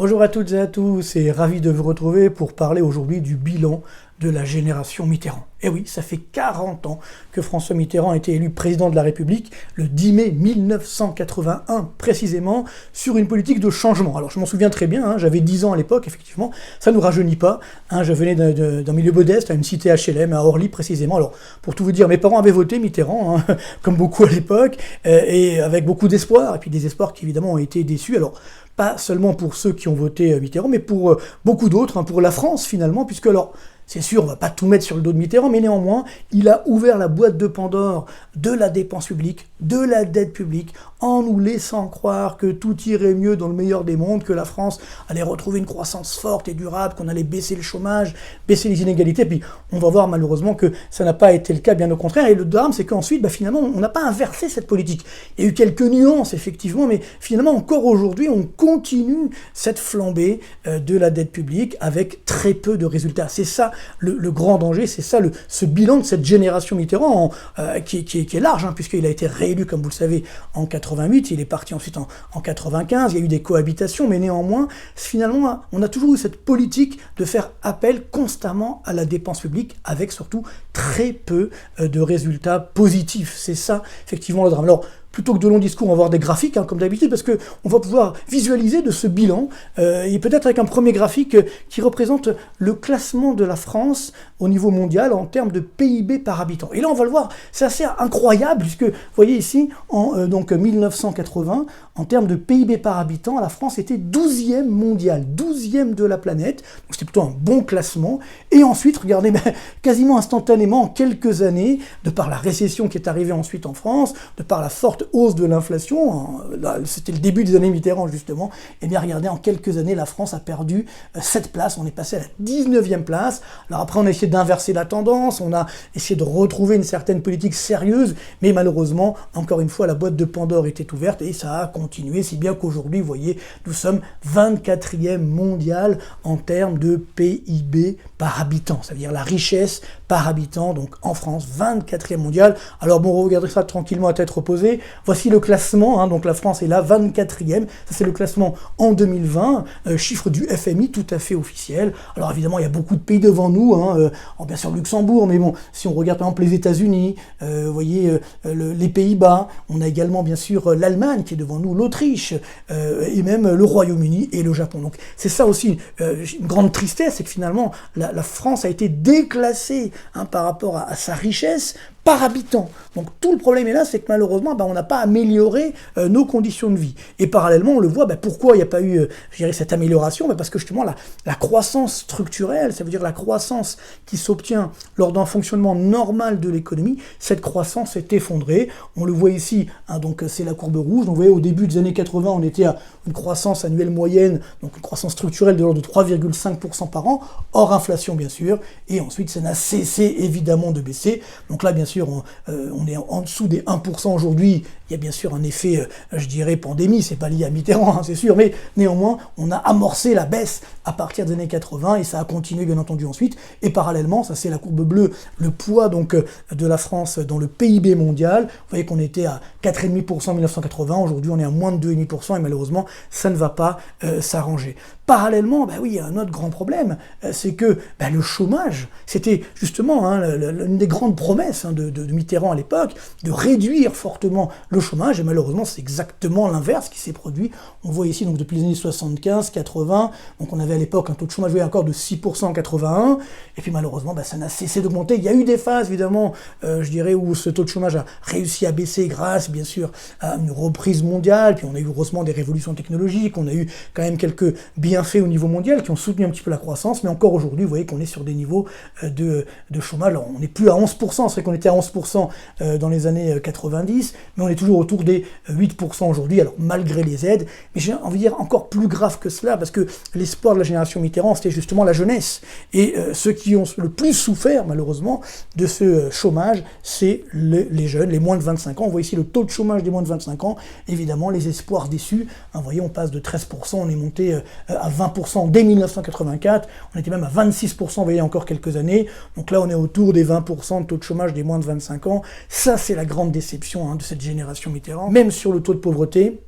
Bonjour à toutes et à tous et ravi de vous retrouver pour parler aujourd'hui du bilan de la génération Mitterrand. Et oui, ça fait 40 ans que François Mitterrand a été élu président de la République le 10 mai 1981 précisément sur une politique de changement. Alors je m'en souviens très bien, j'avais 10 ans à l'époque, effectivement, ça ne nous rajeunit pas. Je venais d'un milieu modeste, à une cité HLM, à Orly précisément. Alors pour tout vous dire, mes parents avaient voté Mitterrand, comme beaucoup à l'époque, et avec beaucoup d'espoir, et puis des espoirs qui évidemment ont été déçus. Alors pas seulement pour ceux qui ont voté Mitterrand, mais pour beaucoup d'autres, pour la France finalement, puisque alors, c'est sûr, on va pas tout mettre sur le dos de Mitterrand, mais néanmoins, il a ouvert la boîte de Pandore de la dépense publique, de la dette publique, en nous laissant croire que tout irait mieux dans le meilleur des mondes, que la France allait retrouver une croissance forte et durable, qu'on allait baisser le chômage, baisser les inégalités. Puis on va voir malheureusement que ça n'a pas été le cas, bien au contraire. Et le drame, c'est qu'ensuite, finalement, on n'a pas inversé cette politique. Il y a eu quelques nuances, effectivement, mais finalement, encore aujourd'hui, on continue cette flambée de la dette publique avec très peu de résultats. C'est ça le grand danger, c'est ça ce bilan de cette génération Mitterrand qui est large, puisqu'il a été réélu, comme vous le savez, en 88, il est parti ensuite en 95, il y a eu des cohabitations, mais néanmoins, finalement, on a toujours eu cette politique de faire appel constamment à la dépense publique, avec surtout très peu de résultats positifs. C'est ça, effectivement, le drame. Alors, plutôt que de longs discours, on va voir des graphiques, comme d'habitude, parce qu'on va pouvoir visualiser de ce bilan, et peut-être avec un premier graphique qui représente le classement de la France au niveau mondial en termes de PIB par habitant. Et là, on va le voir, c'est assez incroyable, puisque, vous voyez ici, en 1980, en termes de PIB par habitant, la France était 12e mondial, 12e de la planète, donc c'était plutôt un bon classement. Et ensuite, regardez, quasiment instantanément, en quelques années, de par la récession qui est arrivée ensuite en France, de par la forte hausse de l'inflation, c'était le début des années Mitterrand justement, et bien regardez, en quelques années, la France a perdu 7 places, on est passé à la 19e place. Alors après, on a essayé d'inverser la tendance, on a essayé de retrouver une certaine politique sérieuse, mais malheureusement, encore une fois, la boîte de Pandore était ouverte et ça a continué, si bien qu'aujourd'hui, vous voyez, nous sommes 24e mondial en termes de PIB par habitant, c'est-à-dire la richesse par habitant, donc en France, 24e mondial. Alors bon, on regarde ça tranquillement à tête reposée. Voici le classement, donc la France est là, 24e, ça c'est le classement en 2020, chiffre du FMI tout à fait officiel. Alors évidemment, il y a beaucoup de pays devant nous, bien sûr Luxembourg, mais bon, si on regarde par exemple les États-Unis, vous voyez les Pays-Bas, on a également bien sûr l'Allemagne qui est devant nous, l'Autriche, et même le Royaume-Uni et le Japon. Donc c'est ça aussi une grande tristesse, c'est que finalement la France a été déclassée par rapport à sa richesse par habitant. Donc tout le problème est là, c'est que malheureusement, on n'a pas amélioré nos conditions de vie. Et parallèlement, on le voit, pourquoi il n'y a pas eu, cette amélioration, parce que justement, la croissance structurelle, ça veut dire la croissance qui s'obtient lors d'un fonctionnement normal de l'économie, cette croissance est effondrée. On le voit ici, donc c'est la courbe rouge. Donc vous voyez, au début des années 80, on était à une croissance annuelle moyenne, donc une croissance structurelle de l'ordre de 3,5% par an, hors inflation bien sûr, et ensuite ça n'a cessé évidemment de baisser. Donc là, bien sûr, on est en dessous des 1% aujourd'hui. Il y a bien sûr un effet, pandémie, c'est pas lié à Mitterrand, c'est sûr, mais néanmoins, on a amorcé la baisse à partir des années 80 et ça a continué bien entendu ensuite. Et parallèlement, ça c'est la courbe bleue, le poids donc de la France dans le PIB mondial. Vous voyez qu'on était à 4,5% en 1980, aujourd'hui on est à moins de 2,5% et malheureusement, ça ne va pas s'arranger. Parallèlement, oui, il y a un autre grand problème, c'est que le chômage, c'était justement l'une des grandes promesses de Mitterrand à l'époque, de réduire fortement le chômage, et malheureusement c'est exactement l'inverse qui s'est produit. On voit ici donc depuis les années 75, 80, donc on avait à l'époque un taux de chômage encore de 6% en 81, et puis malheureusement ça n'a cessé d'augmenter. Il y a eu des phases évidemment, où ce taux de chômage a réussi à baisser grâce bien sûr à une reprise mondiale, puis on a eu heureusement des révolutions technologiques, on a eu quand même quelques bienfaits au niveau mondial qui ont soutenu un petit peu la croissance, mais encore aujourd'hui vous voyez qu'on est sur des niveaux de chômage. Alors, on n'est plus à 11%, c'est vrai qu'on était à 11% dans les années 90, mais on est toujours autour des 8% aujourd'hui, alors malgré les aides. Mais j'ai envie de dire encore plus grave que cela, parce que l'espoir de la génération Mitterrand, c'était justement la jeunesse. Et ceux qui ont le plus souffert, malheureusement, de ce chômage, c'est les jeunes, les moins de 25 ans. On voit ici le taux de chômage des moins de 25 ans, évidemment, les espoirs déçus. Vous voyez, on passe de 13%, on est monté à 20% dès 1984, on était même à 26%, vous voyez, encore quelques années. Donc là, on est autour des 20% de taux de chômage des moins de 25 ans. Ça, c'est la grande déception de cette génération Mitterrand. Même sur le taux de pauvreté,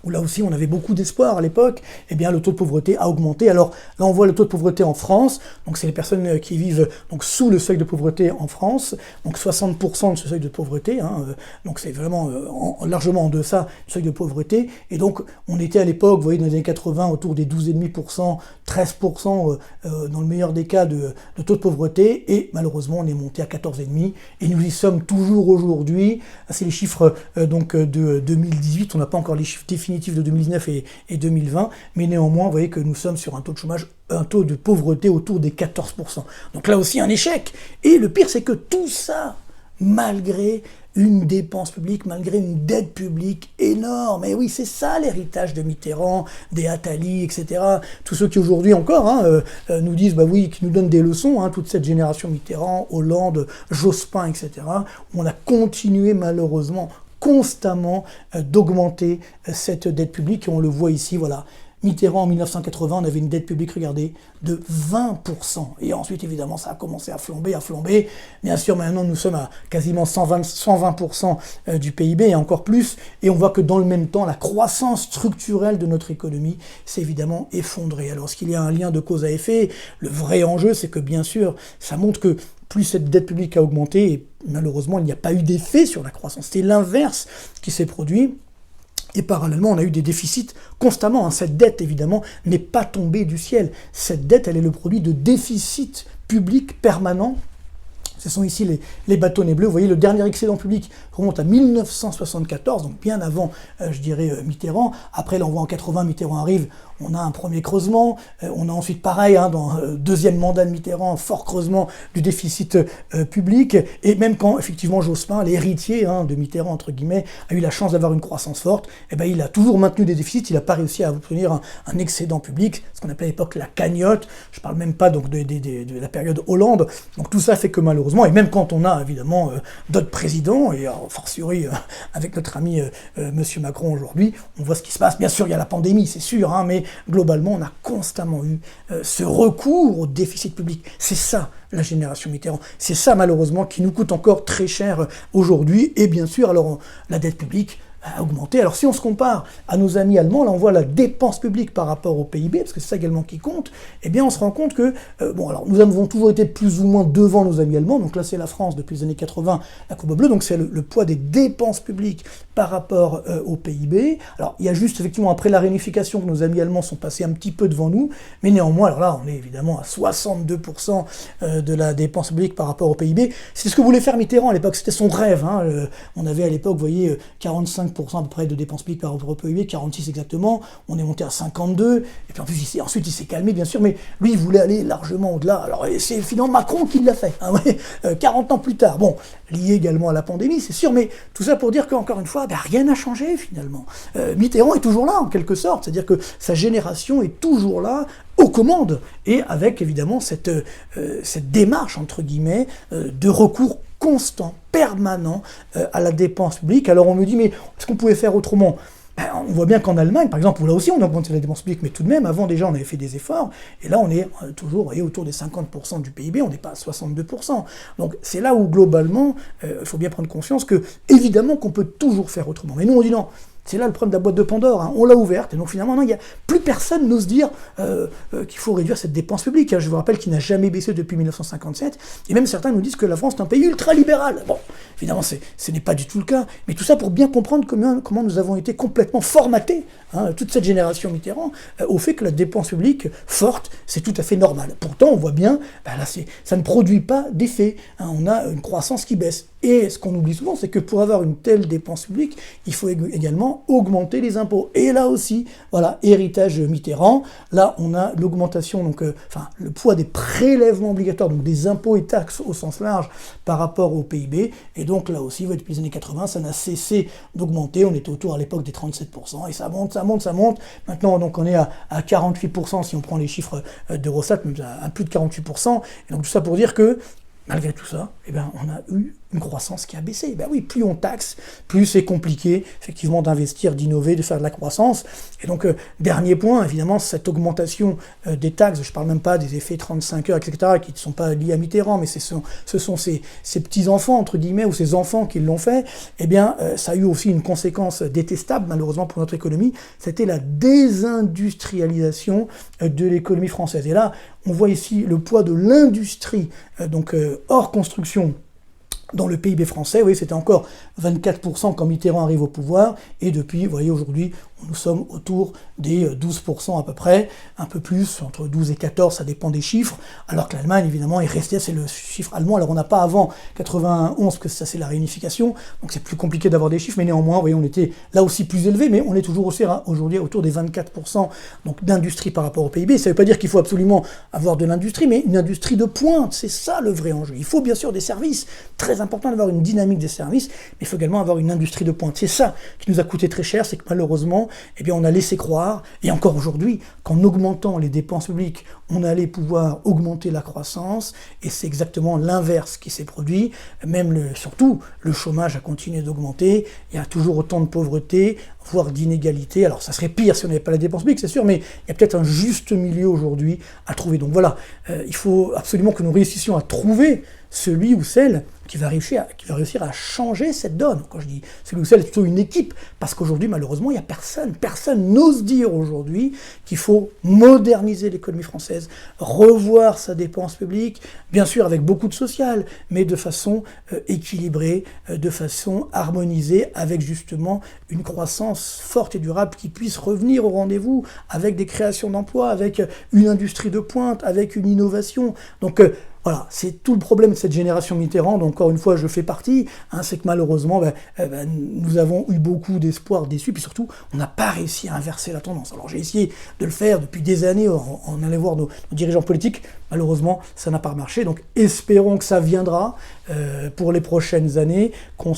où là aussi on avait beaucoup d'espoir à l'époque, eh bien le taux de pauvreté a augmenté. Alors là on voit le taux de pauvreté en France, donc c'est les personnes qui vivent donc sous le seuil de pauvreté en France, donc 60% de ce seuil de pauvreté, donc c'est vraiment largement en deçà du seuil de pauvreté, et donc on était à l'époque, vous voyez dans les années 80, autour des 12,5%, 13% dans le meilleur des cas de taux de pauvreté, et malheureusement on est monté à 14,5%, et nous y sommes toujours aujourd'hui. C'est les chiffres donc de 2018, on n'a pas encore les chiffres définitifs de 2019 et 2020, mais néanmoins, vous voyez que nous sommes sur un taux de chômage, un taux de pauvreté autour des 14%. Donc là aussi, un échec. Et le pire, c'est que tout ça, malgré une dépense publique, malgré une dette publique énorme. Et oui, c'est ça l'héritage de Mitterrand, des Attali, etc. Tous ceux qui aujourd'hui encore nous disent, bah oui, qui nous donnent des leçons, toute cette génération Mitterrand, Hollande, Jospin, etc. On a continué malheureusement constamment d'augmenter cette dette publique, et on le voit ici, voilà. Mitterrand en 1980, on avait une dette publique, regardez, de 20%. Et ensuite, évidemment, ça a commencé à flamber, à flamber. Bien sûr, maintenant, nous sommes à quasiment 120% du PIB et encore plus. Et on voit que dans le même temps, la croissance structurelle de notre économie s'est évidemment effondrée. Alors, est-ce qu'il y a un lien de cause à effet? Le vrai enjeu, c'est que, bien sûr, ça montre que plus cette dette publique a augmenté, et malheureusement, il n'y a pas eu d'effet sur la croissance. C'est l'inverse qui s'est produit. Et parallèlement, on a eu des déficits constamment. Cette dette, évidemment, n'est pas tombée du ciel. Cette dette, elle est le produit de déficits publics permanents. Ce sont ici les bâtonnets bleus. Vous voyez, le dernier excédent public remonte à 1974, donc bien avant, je dirais, Mitterrand. Après l'envoi en 80, Mitterrand arrive, on a un premier creusement. On a ensuite, pareil, dans le deuxième mandat de Mitterrand, un fort creusement du déficit public. Et même quand, effectivement, Jospin, l'héritier de Mitterrand, entre guillemets, a eu la chance d'avoir une croissance forte, il a toujours maintenu des déficits. Il n'a pas réussi à obtenir un excédent public, ce qu'on appelait à l'époque la cagnotte. Je ne parle même pas donc, de la période Hollande. Donc tout ça fait que malheureusement, et même quand on a évidemment d'autres présidents, et fortiori avec notre ami Monsieur Macron aujourd'hui, on voit ce qui se passe. Bien sûr, il y a la pandémie, c'est sûr, mais globalement, on a constamment eu ce recours au déficit public. C'est ça, la génération Mitterrand. C'est ça, malheureusement, qui nous coûte encore très cher aujourd'hui. Et bien sûr, alors, la dette publique a augmenté. Alors si on se compare à nos amis allemands, là on voit la dépense publique par rapport au PIB, parce que c'est ça également qui compte, eh bien on se rend compte que, alors nous avons toujours été plus ou moins devant nos amis allemands, donc là c'est la France depuis les années 80, la courbe bleue, donc c'est le poids des dépenses publiques par rapport au PIB. Alors il y a juste effectivement après la réunification que nos amis allemands sont passés un petit peu devant nous, mais néanmoins, alors là on est évidemment à 62% de la dépense publique par rapport au PIB. C'est ce que voulait faire Mitterrand à l'époque, c'était son rêve. On avait à l'époque, vous voyez, 45% à peu près de dépenses publiques par rapport au PIB, 46 exactement, on est monté à 52, et puis en plus ensuite il s'est calmé bien sûr, mais lui il voulait aller largement au-delà. Alors c'est finalement Macron qui l'a fait, 40 ans plus tard, bon, lié également à la pandémie c'est sûr, mais tout ça pour dire qu'encore une fois, rien n'a changé finalement. Mitterrand est toujours là en quelque sorte, c'est-à-dire que sa génération est toujours là, aux commandes, et avec évidemment cette démarche entre guillemets de recours constant, permanent à la dépense publique. Alors on me dit, mais est-ce qu'on pouvait faire autrement ? On voit bien qu'en Allemagne, par exemple, où là aussi on a augmenté la dépense publique, mais tout de même, avant déjà on avait fait des efforts, et là on est toujours, vous voyez, autour des 50% du PIB, on n'est pas à 62%. Donc c'est là où globalement, il faut bien prendre conscience que, évidemment qu'on peut toujours faire autrement. Mais nous on dit non. C'est là le problème de la boîte de Pandore, on l'a ouverte, et donc finalement, non, plus personne n'ose dire qu'il faut réduire cette dépense publique. Je vous rappelle qu'il n'a jamais baissé depuis 1957, et même certains nous disent que la France est un pays ultra-libéral. Bon, évidemment, ce n'est pas du tout le cas, mais tout ça pour bien comprendre comment nous avons été complètement formatés, toute cette génération Mitterrand, au fait que la dépense publique forte, c'est tout à fait normal. Pourtant, on voit bien, là, ça ne produit pas d'effet, on a une croissance qui baisse. Et ce qu'on oublie souvent, c'est que pour avoir une telle dépense publique, il faut également augmenter les impôts. Et là aussi, voilà, héritage Mitterrand, là on a l'augmentation, donc, le poids des prélèvements obligatoires, donc des impôts et taxes au sens large par rapport au PIB. Et donc là aussi, depuis les années 80, ça n'a cessé d'augmenter. On était autour à l'époque des 37%, et ça monte, ça monte, ça monte. Maintenant, donc, on est à 48% si on prend les chiffres d'Eurostat, à plus de 48%. Et donc tout ça pour dire que, malgré tout ça, on a eu une croissance qui a baissé. Ben oui, plus on taxe, plus c'est compliqué, effectivement, d'investir, d'innover, de faire de la croissance. Et donc, dernier point, évidemment, cette augmentation des taxes, je ne parle même pas des effets 35 heures, etc., qui ne sont pas liés à Mitterrand, mais ce sont ces petits-enfants, entre guillemets, ou ces enfants qui l'ont fait, eh bien, ça a eu aussi une conséquence détestable, malheureusement, pour notre économie, c'était la désindustrialisation de l'économie française. Et là, on voit ici le poids de l'industrie, donc hors construction, dans le PIB français. Vous voyez, c'était encore 24% quand Mitterrand arrive au pouvoir, et depuis, vous voyez, aujourd'hui, nous sommes autour des 12% à peu près, un peu plus, entre 12 et 14, ça dépend des chiffres, alors que l'Allemagne, évidemment, est restée, c'est le chiffre allemand, alors on n'a pas avant 91, que ça c'est la réunification, donc c'est plus compliqué d'avoir des chiffres, mais néanmoins, vous voyez, on était là aussi plus élevé, mais on est toujours aussi aujourd'hui autour des 24% donc d'industrie par rapport au PIB. Ça ne veut pas dire qu'il faut absolument avoir de l'industrie, mais une industrie de pointe, c'est ça le vrai enjeu. Il faut bien sûr des services, très important d'avoir une dynamique des services, mais il faut également avoir une industrie de pointe. C'est ça qui nous a coûté très cher, c'est que malheureusement, eh bien, on a laissé croire, et encore aujourd'hui, qu'en augmentant les dépenses publiques, on allait pouvoir augmenter la croissance, et c'est exactement l'inverse qui s'est produit. Même surtout, le chômage a continué d'augmenter, il y a toujours autant de pauvreté, voire d'inégalité. Alors ça serait pire si on n'avait pas la dépense publique, c'est sûr, mais il y a peut-être un juste milieu aujourd'hui à trouver. Donc voilà, il faut absolument que nous réussissions à trouver celui ou celle qui va réussir à changer cette donne. Quand je dis celui ou celle, c'est plutôt une équipe, parce qu'aujourd'hui, malheureusement, il n'y a personne. Personne n'ose dire aujourd'hui qu'il faut moderniser l'économie française, revoir sa dépense publique, bien sûr avec beaucoup de social, mais de façon équilibrée, de façon harmonisée, avec justement une croissance forte et durable qui puisse revenir au rendez-vous, avec des créations d'emplois, avec une industrie de pointe, avec une innovation. Donc, voilà, c'est tout le problème de cette génération Mitterrand, donc encore une fois je fais partie, c'est que malheureusement nous avons eu beaucoup d'espoir déçus, puis surtout on n'a pas réussi à inverser la tendance. Alors j'ai essayé de le faire depuis des années, en allant voir nos dirigeants politiques, malheureusement ça n'a pas marché, donc espérons que ça viendra pour les prochaines années, qu'on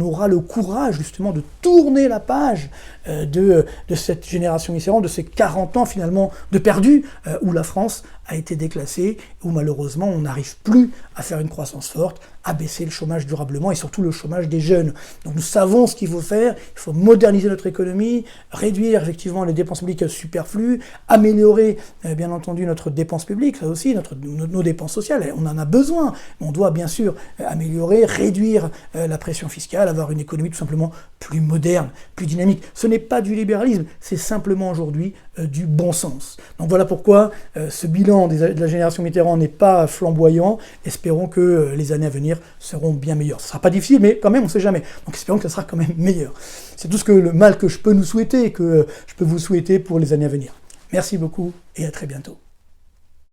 aura le courage justement de tourner la page de cette génération Mitterrand, de ces 40 ans finalement de perdu, où la France a été déclassée, où malheureusement on n'arrive plus à faire une croissance forte, à baisser le chômage durablement et surtout le chômage des jeunes. Donc nous savons ce qu'il faut faire, il faut moderniser notre économie, réduire effectivement les dépenses publiques superflues, améliorer bien entendu notre dépense publique, ça aussi, nos dépenses sociales, on en a besoin. On doit bien sûr améliorer, réduire la pression fiscale, avoir une économie tout simplement plus moderne, plus dynamique. Ce n'est pas du libéralisme, c'est simplement aujourd'hui du bon sens. Donc voilà pourquoi ce bilan de la génération Mitterrand n'est pas flamboyant. Espérons que les années à venir seront bien meilleures. Ce ne sera pas difficile, mais quand même, on ne sait jamais. Donc espérons que ce sera quand même meilleur. C'est tout le mal que je peux nous souhaiter, que je peux vous souhaiter pour les années à venir. Merci beaucoup et à très bientôt.